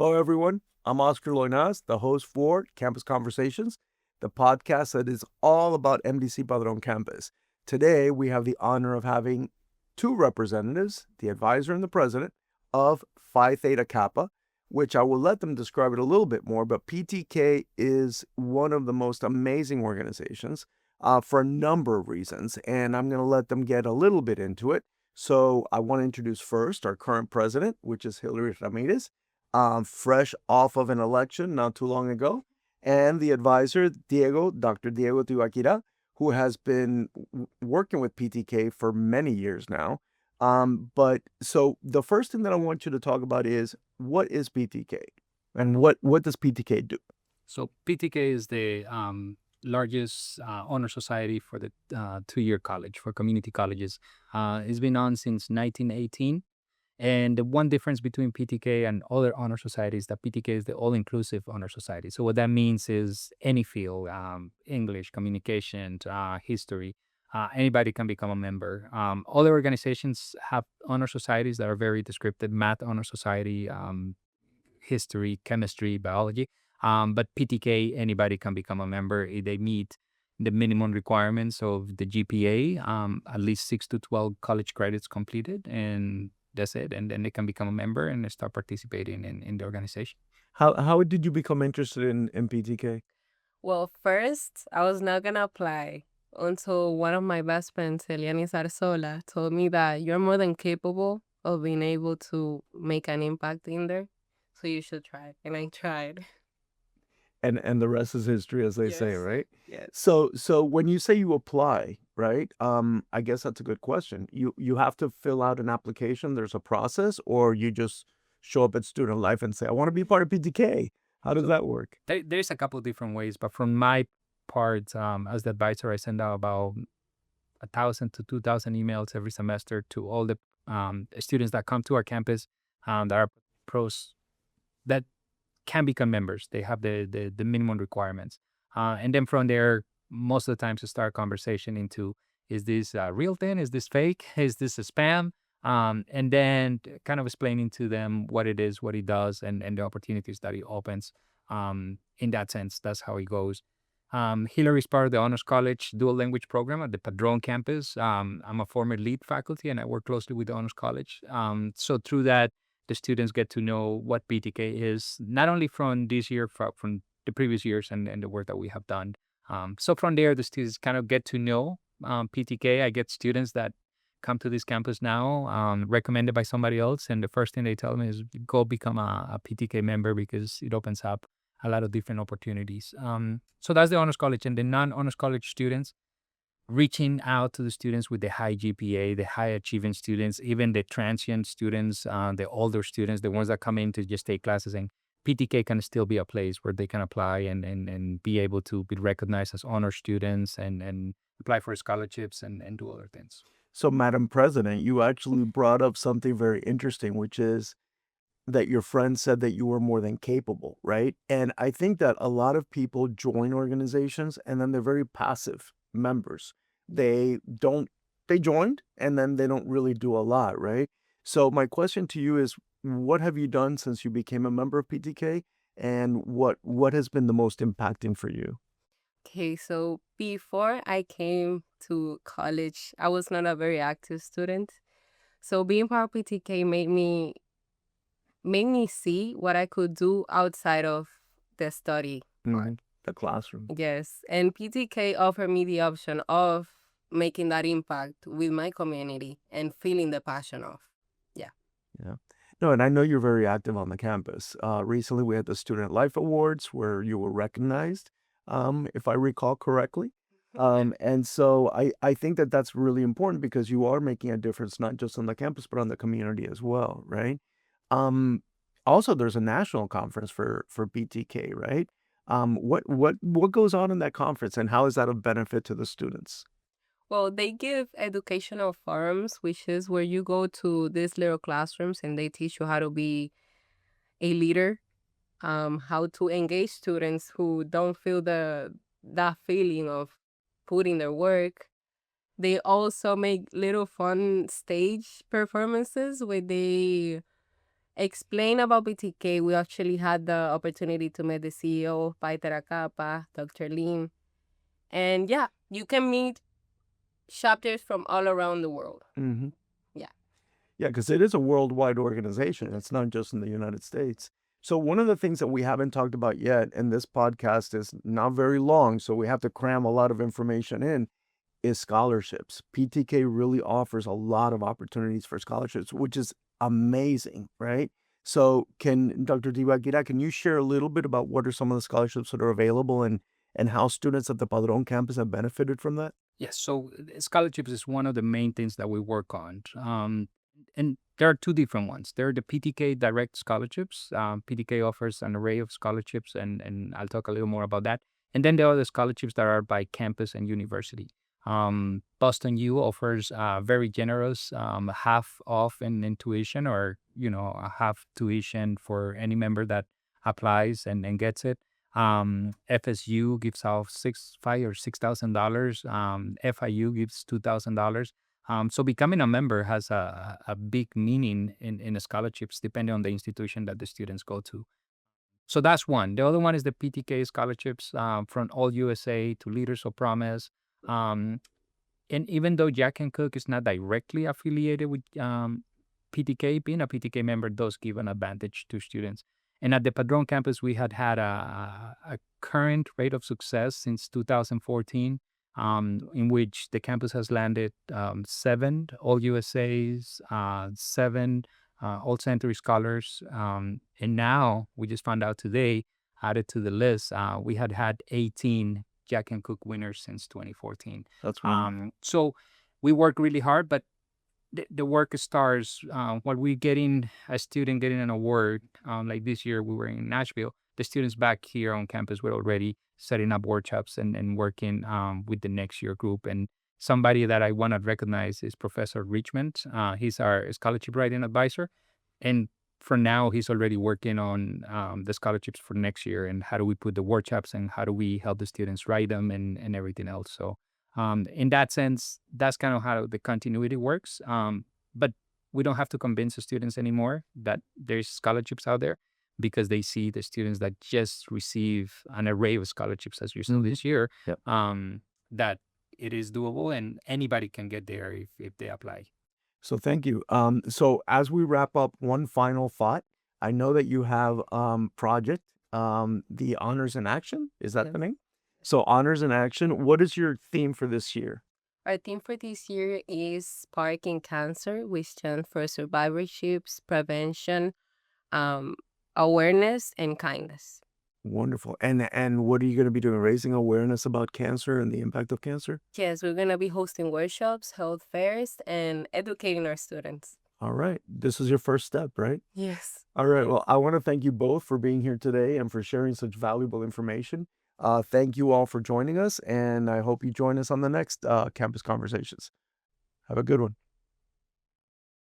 Hello, everyone. I'm Oscar Loinaz, the host for Campus Conversations, the podcast that is all about MDC Padron Campus. Today, we have the honor of having two representatives, the advisor and the president of Phi Theta Kappa, which I will let them describe it a little bit more, but PTK is one of the most amazing organizations for a number of reasons, and I'm going to let them get a little bit into it. So I want to introduce first our current president, which is Hilary Ramirez, fresh off of an election not too long ago, and the advisor, Dr. Diego Tibaquira, who has been working with PTK for many years now. But so the first thing that I want you to talk about is what is PTK and what does PTK do? So PTK is the largest honor society for the two-year college, for community colleges. It's been on since 1918. And the one difference between PTK and other honor societies is that PTK is the all-inclusive honor society. So what that means is any field, English, communication, history, anybody can become a member. Other organizations have honor societies that are very descriptive: math honor society, history, chemistry, biology. But PTK, anybody can become a member. They meet the minimum requirements of the GPA, at least 6 to 12 college credits completed, and that's it. And then they can become a member and they start participating in the organization. How did you become interested in PTK? Well, first, I was not going to apply until one of my best friends, Eliani Zarzola, told me that you're more than capable of being able to make an impact in there. So you should try. And I tried. And the rest is history, as they say, Yes. right? Yes. So when you say you apply, right? I guess that's a good question. You have to fill out an application. There's a process, or you just show up at Student Life and say, I want to be part of PTK. How does that work? There's a couple of different ways, but from my part, as the advisor, I send out about 1,000 to 2,000 emails every semester to all the students that come to our campus that are pros that can become members. They have the minimum requirements. And then from there, most of the times to start a conversation into, is this a real thing? Is this fake? Is this a spam? And then kind of explaining to them what it is, what it does, and the opportunities that it opens. In that sense, that's how it goes. Hillary is part of the Honors College Dual Language Program at the Padron campus. I'm a former lead faculty and I work closely with the Honors College. So through that, the students get to know what PTK is, not only from this year, from the previous years and the work that we have done. So from there, the students kind of get to know PTK. I get students that come to this campus now, recommended by somebody else. And the first thing they tell me is go become a PTK member because it opens up a lot of different opportunities. So that's the Honors College. And the non-Honors College students, reaching out to the students with the high GPA, the high achieving students, even the transient students, the older students, the ones that come in to just take classes. And PTK can still be a place where they can apply and be able to be recognized as honor students and apply for scholarships and do other things. So, Madam President, you actually brought up something very interesting, which is that your friend said that you were more than capable, right? And I think that a lot of people join organizations and then they're very passive members. They joined and then they don't really do a lot, right? So my question to you is, what have you done since you became a member of PTK, and what has been the most impacting for you? Okay, so before I came to college, I was not a very active student. So being part of PTK made me see what I could do outside of the study. The classroom. Yes, and PTK offered me the option of making that impact with my community and feeling the passion of. Yeah. No, and I know you're very active on the campus. Recently, we had the Student Life Awards where you were recognized, if I recall correctly. And so I think that that's really important because you are making a difference, not just on the campus, but on the community as well, right? Also, there's a national conference for PTK, right? What goes on in that conference, and how is that of benefit to the students? Well, they give educational forums, which is where you go to these little classrooms and they teach you how to be a leader, how to engage students who don't feel that feeling of putting their work. They also make little fun stage performances where they explain about PTK, we actually had the opportunity to meet the CEO of Phi Theta Kappa, Dr. Lim. And yeah, you can meet chapters from all around the world. Mm-hmm. Yeah. Yeah, because it is a worldwide organization. It's not just in the United States. So one of the things that we haven't talked about yet, and this podcast is not very long, so we have to cram a lot of information in, is scholarships. PTK really offers a lot of opportunities for scholarships, which is amazing, right? So can Dr. Tibaquira, can you share a little bit about what are some of the scholarships that are available and how students at the Padrón campus have benefited from that? Yes, so scholarships is one of the main things that we work on. And there are two different ones. There are the PTK direct scholarships. PTK offers an array of scholarships, and I'll talk a little more about that. And then there are the scholarships that are by campus and university. Boston U offers very generous half off in tuition, or a half tuition for any member that applies and gets it. FSU gives out $5,000 or $6,000. FIU gives $2,000. So becoming a member has a big meaning in the scholarships, depending on the institution that the students go to. So that's one. The other one is the PTK scholarships, from All USA to Leaders of Promise. And even though Jack and Cook is not directly affiliated with PTK, being a PTK member does give an advantage to students. And at the Padrón campus, we had a current rate of success since 2014, in which the campus has landed 7 All USAs, 7 All Century Scholars. And now, we just found out today, added to the list, we had 18 Jack and Cook winners since 2014. That's wonderful. So we work really hard, but the work starts while we're getting a student getting an award. Like this year, we were in Nashville. The students back here on campus were already setting up workshops and working with the next year group. And somebody that I want to recognize is Professor Richmond. He's our scholarship writing advisor. And for now, he's already working on the scholarships for next year and how do we put the workshops and how do we help the students write them and everything else. So in that sense, that's kind of how the continuity works. But we don't have to convince the students anymore that there's scholarships out there, because they see the students that just receive an array of scholarships as you saw this year, Yep. that it is doable and anybody can get there if they apply. So thank you. So as we wrap up, one final thought. I know that you have project, the Honors in Action. Is that Yeah. the name? So Honors in Action. What is your theme for this year? Our theme for this year is Sparking Cancer, which stands for survivorships, prevention, awareness, and kindness. Wonderful. And what are you going to be doing? Raising awareness about cancer and the impact of cancer? Yes, we're going to be hosting workshops, health fairs, and educating our students. All right. This is your first step, right? Yes. All right. Well, I want to thank you both for being here today and for sharing such valuable information. Thank you all for joining us, and I hope you join us on the next Campus Conversations. Have a good one.